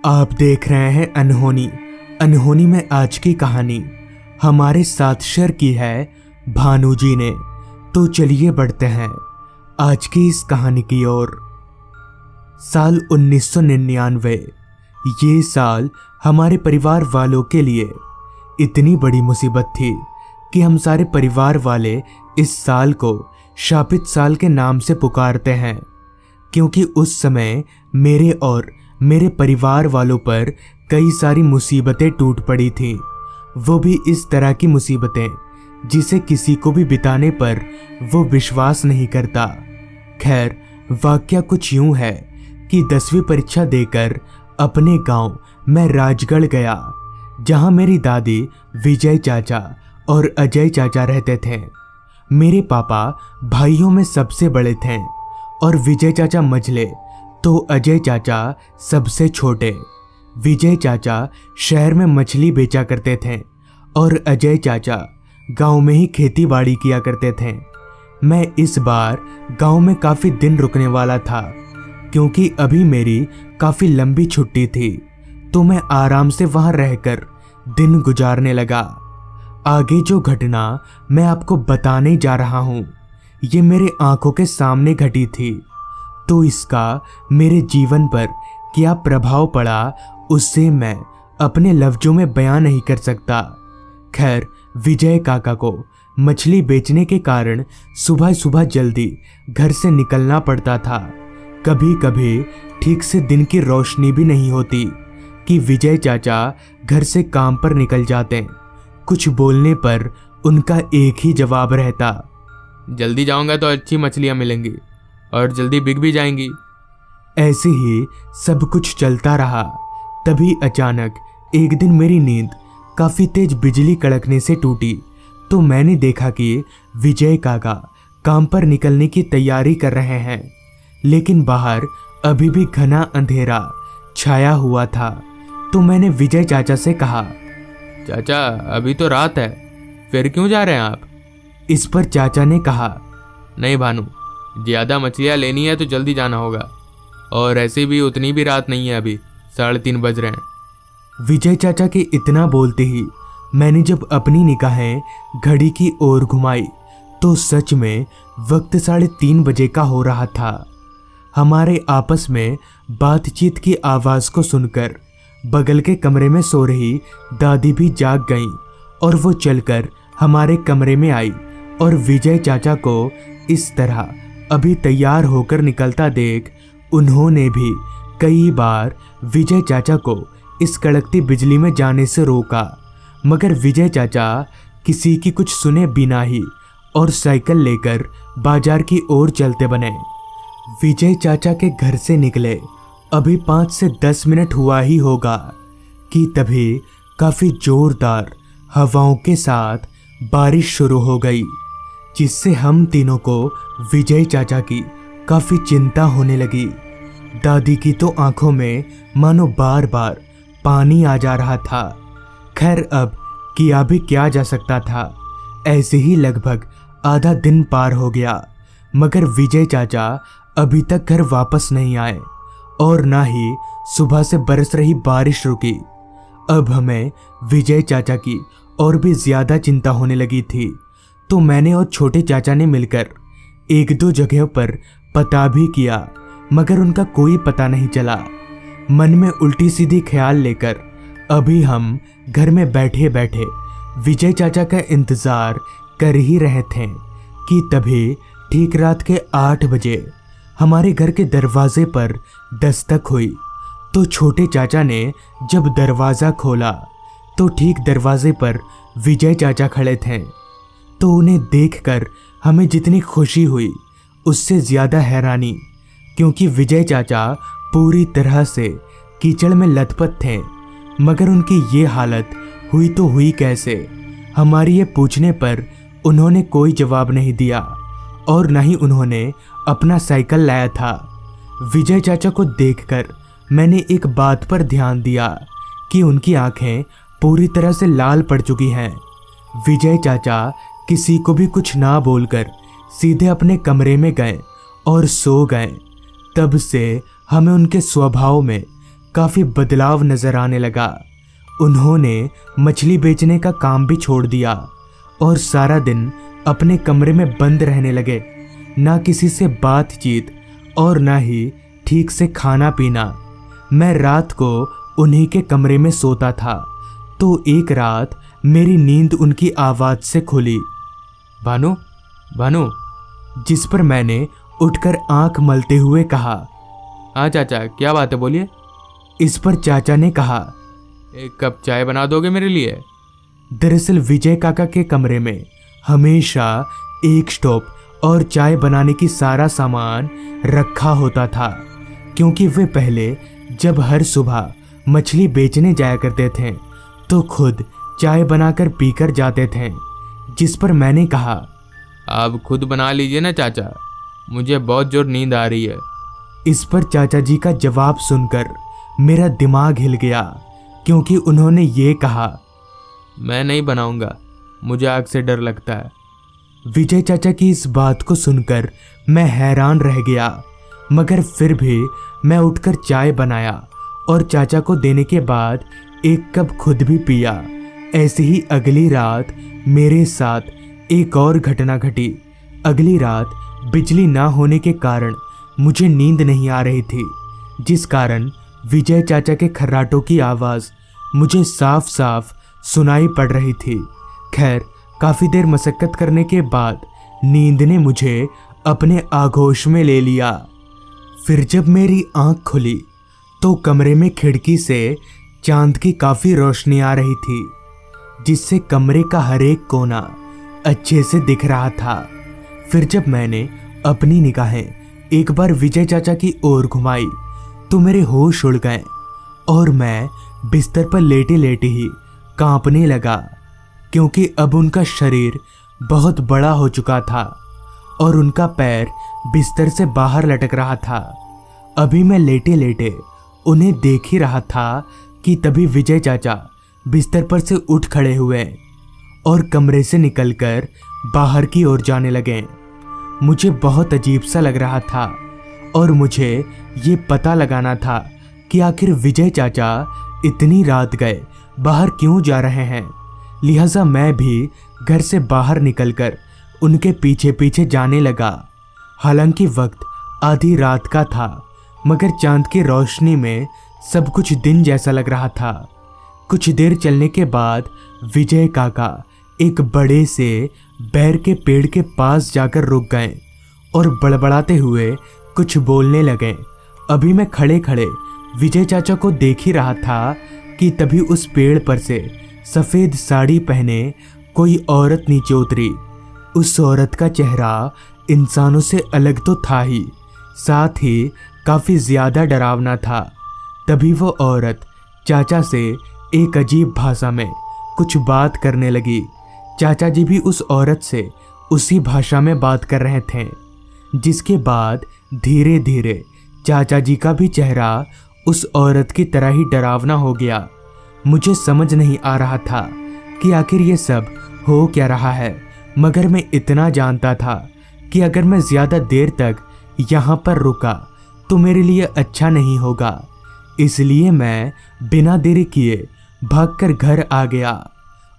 आप देख रहे हैं अनहोनी। अनहोनी में आज की कहानी हमारे साथ शेयर की है भानु जी ने। तो चलिए बढ़ते हैं आज की इस कहानी की ओर। साल 1999। ये साल हमारे परिवार वालों के लिए इतनी बड़ी मुसीबत थी कि हम सारे परिवार वाले इस साल को शापित साल के नाम से पुकारते हैं, क्योंकि उस समय मेरे और मेरे परिवार वालों पर कई सारी मुसीबतें टूट पड़ी थीं। वो भी इस तरह की मुसीबतें जिसे किसी को भी बिताने पर वो विश्वास नहीं करता। खैर, वाकया कुछ यूं है कि 10वीं परीक्षा देकर अपने गांव मैं राजगढ़ गया, जहां मेरी दादी विजय चाचा और अजय चाचा रहते थे। मेरे पापा भाइयों में सबसे बड़े थे और विजय चाचा मझले तो अजय चाचा सबसे छोटे। विजय चाचा शहर में मछली बेचा करते थे और अजय चाचा गांव में ही खेती बाड़ी किया करते थे। मैं इस बार गांव में काफ़ी दिन रुकने वाला था, क्योंकि अभी मेरी काफ़ी लंबी छुट्टी थी, तो मैं आराम से वहां रहकर दिन गुजारने लगा। आगे जो घटना मैं आपको बताने जा रहा हूं, ये मेरे आंखों के सामने घटी थी, तो इसका मेरे जीवन पर क्या प्रभाव पड़ा उससे मैं अपने लफ्जों में बयान नहीं कर सकता। खैर, विजय काका को मछली बेचने के कारण सुबह सुबह जल्दी घर से निकलना पड़ता था। कभी कभी ठीक से दिन की रोशनी भी नहीं होती कि विजय चाचा घर से काम पर निकल जाते। कुछ बोलने पर उनका एक ही जवाब रहता, जल्दी जाऊंगा तो अच्छी मछलियां मिलेंगी और जल्दी बिक भी जाएंगी। ऐसे ही सब कुछ चलता रहा। तभी अचानक एक दिन मेरी नींद काफी तेज बिजली कड़कने से टूटी, तो मैंने देखा कि विजय काका काम पर निकलने की तैयारी कर रहे हैं, लेकिन बाहर अभी भी घना अंधेरा छाया हुआ था। तो मैंने विजय चाचा से कहा, चाचा अभी तो रात है, फिर क्यों जा रहे हैं आप? इस पर चाचा ने कहा, नहीं भानु, ज़्यादा मछलियाँ लेनी है तो जल्दी जाना होगा, और ऐसे भी उतनी भी रात नहीं है, अभी 3:30 बज रहे हैं। विजय चाचा के इतना बोलते ही मैंने जब अपनी निगाहें घड़ी की ओर घुमाई तो सच में वक्त 3:30 बजे का हो रहा था। हमारे आपस में बातचीत की आवाज़ को सुनकर बगल के कमरे में सो रही दादी भी जाग गईं और वो चलकर हमारे कमरे में आई और विजय चाचा को इस तरह अभी तैयार होकर निकलता देख उन्होंने भी कई बार विजय चाचा को इस कड़कती बिजली में जाने से रोका, मगर विजय चाचा किसी की कुछ सुने बिना ही और साइकिल लेकर बाजार की ओर चलते बने। विजय चाचा के घर से निकले अभी 5 से 10 मिनट हुआ ही होगा कि तभी काफ़ी जोरदार हवाओं के साथ बारिश शुरू हो गई, जिससे हम तीनों को विजय चाचा की काफ़ी चिंता होने लगी। दादी की तो आंखों में मानो बार बार पानी आ जा रहा था। खैर, अब किया भी क्या जा सकता था। ऐसे ही लगभग आधा दिन पार हो गया, मगर विजय चाचा अभी तक घर वापस नहीं आए और ना ही सुबह से बरस रही बारिश रुकी। अब हमें विजय चाचा की और भी ज़्यादा चिंता होने लगी थी, तो मैंने और छोटे चाचा ने मिलकर 1-2 जगहों पर पता भी किया, मगर उनका कोई पता नहीं चला। मन में उल्टी सीधी ख्याल लेकर अभी हम घर में बैठे बैठे विजय चाचा का इंतज़ार कर ही रहे थे कि तभी ठीक रात के 8 बजे हमारे घर के दरवाजे पर दस्तक हुई। तो छोटे चाचा ने जब दरवाज़ा खोला तो ठीक दरवाजे पर विजय चाचा खड़े थे। तो उन्हें देखकर हमें जितनी खुशी हुई उससे ज़्यादा हैरानी, क्योंकि विजय चाचा पूरी तरह से कीचड़ में लथपथ थे, मगर उनकी ये हालत हुई तो हुई कैसे? हमारी ये पूछने पर उन्होंने कोई जवाब नहीं दिया और न ही उन्होंने अपना साइकिल लाया था। विजय चाचा को देखकर मैंने एक बात पर ध्यान दिया कि उनकी आंखें पूरी तरह से लाल पड़ चुकी हैं। विजय चाचा किसी को भी कुछ ना बोलकर सीधे अपने कमरे में गए और सो गए। तब से हमें उनके स्वभाव में काफ़ी बदलाव नज़र आने लगा। उन्होंने मछली बेचने का काम भी छोड़ दिया और सारा दिन अपने कमरे में बंद रहने लगे। ना किसी से बातचीत और ना ही ठीक से खाना पीना। मैं रात को उन्हीं के कमरे में सोता था तो एक रात मेरी नींद उनकी आवाज़ से खुली, भानु, भानु। जिस पर मैंने उठकर आंख मलते हुए कहा, हाँ चाचा, क्या बात है, बोलिए। इस पर चाचा ने कहा, एक कप चाय बना दोगे मेरे लिए? दरअसल विजय काका के कमरे में हमेशा एक स्टोव और चाय बनाने की सारा सामान रखा होता था, क्योंकि वे पहले जब हर सुबह मछली बेचने जाया करते थे तो खुद चाय बनाकर पीकर जाते थे। जिस पर मैंने कहा, आप खुद बना लीजिए ना चाचा, मुझे बहुत जोर नींद आ रही है। इस पर चाचा जी का जवाब सुनकर मेरा दिमाग हिल गया, क्योंकि उन्होंने ये कहा, मैं नहीं बनाऊंगा, मुझे आग से डर लगता है। विजय चाचा की इस बात को सुनकर मैं हैरान रह गया, मगर फिर भी मैं उठकर चाय बनाया और चाचा को देने के बाद एक कप खुद भी पिया। ऐसे ही अगली रात मेरे साथ एक और घटना घटी। अगली रात बिजली ना होने के कारण मुझे नींद नहीं आ रही थी, जिस कारण विजय चाचा के खर्राटों की आवाज़ मुझे साफ साफ सुनाई पड़ रही थी। खैर, काफ़ी देर मशक्कत करने के बाद नींद ने मुझे अपने आगोश में ले लिया। फिर जब मेरी आंख खुली तो कमरे में खिड़की से चांद की काफ़ी रोशनी आ रही थी, जिससे कमरे का हर एक कोना अच्छे से दिख रहा था। फिर जब मैंने अपनी निगाहें एक बार विजय चाचा की ओर घुमाई तो मेरे होश उड़ गए और मैं बिस्तर पर लेटे लेटे ही कांपने लगा, क्योंकि अब उनका शरीर बहुत बड़ा हो चुका था और उनका पैर बिस्तर से बाहर लटक रहा था। अभी मैं लेटे लेटे उन्हें देख ही रहा था कि तभी विजय चाचा बिस्तर पर से उठ खड़े हुए और कमरे से निकलकर बाहर की ओर जाने लगे। मुझे बहुत अजीब सा लग रहा था और मुझे ये पता लगाना था कि आखिर विजय चाचा इतनी रात गए बाहर क्यों जा रहे हैं। लिहाजा मैं भी घर से बाहर निकलकर उनके पीछे पीछे जाने लगा। हालांकि वक्त आधी रात का था, मगर चांद की रोशनी में सब कुछ दिन जैसा लग रहा था। कुछ देर चलने के बाद विजय काका एक बड़े से बैर के पेड़ के पास जाकर रुक गए और बड़बड़ाते हुए कुछ बोलने लगे। अभी मैं खड़े खड़े विजय चाचा को देख ही रहा था कि तभी उस पेड़ पर से सफ़ेद साड़ी पहने कोई औरत नीचे उतरी। उस औरत का चेहरा इंसानों से अलग तो था ही, साथ ही काफ़ी ज़्यादा डरावना था। तभी वो औरत चाचा से एक अजीब भाषा में कुछ बात करने लगी। चाचा जी भी उस औरत से उसी भाषा में बात कर रहे थे, जिसके बाद धीरे धीरे चाचा जी का भी चेहरा उस औरत की तरह ही डरावना हो गया। मुझे समझ नहीं आ रहा था कि आखिर ये सब हो क्या रहा है, मगर मैं इतना जानता था कि अगर मैं ज़्यादा देर तक यहाँ पर रुका तो मेरे लिए अच्छा नहीं होगा। इसलिए मैं बिना देरी किए भागकर घर आ गया।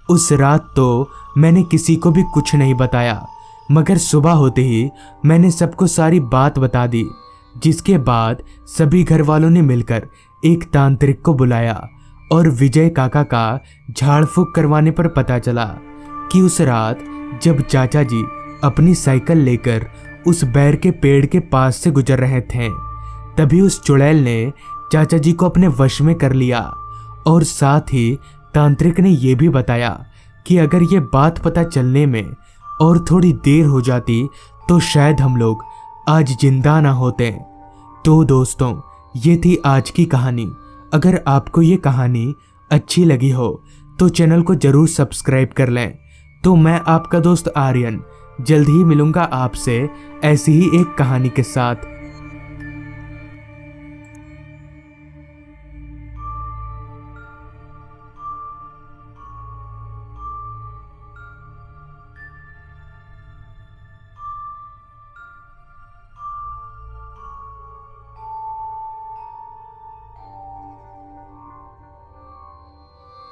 उस रात तो मैंने किसी को भी कुछ नहीं बताया, मगर सुबह होते ही मैंने सबको सारी बात बता दी, जिसके बाद सभी घर वालों ने मिलकर एक तांत्रिक को बुलाया और विजय काका का झाड़ फूक करवाने पर पता चला कि उस रात जब चाचा जी अपनी साइकिल लेकर उस बैर के पेड़ के पास से गुजर रहे थे, तभी उस चुड़ैल ने चाचा जी को अपने वश में कर लिया। और साथ ही तांत्रिक ने यह भी बताया कि अगर ये बात पता चलने में और थोड़ी देर हो जाती तो शायद हम लोग आज जिंदा ना होते। तो दोस्तों, ये थी आज की कहानी। अगर आपको ये कहानी अच्छी लगी हो तो चैनल को ज़रूर सब्सक्राइब कर लें। तो मैं आपका दोस्त आर्यन जल्द ही मिलूंगा आपसे ऐसी ही एक कहानी के साथ।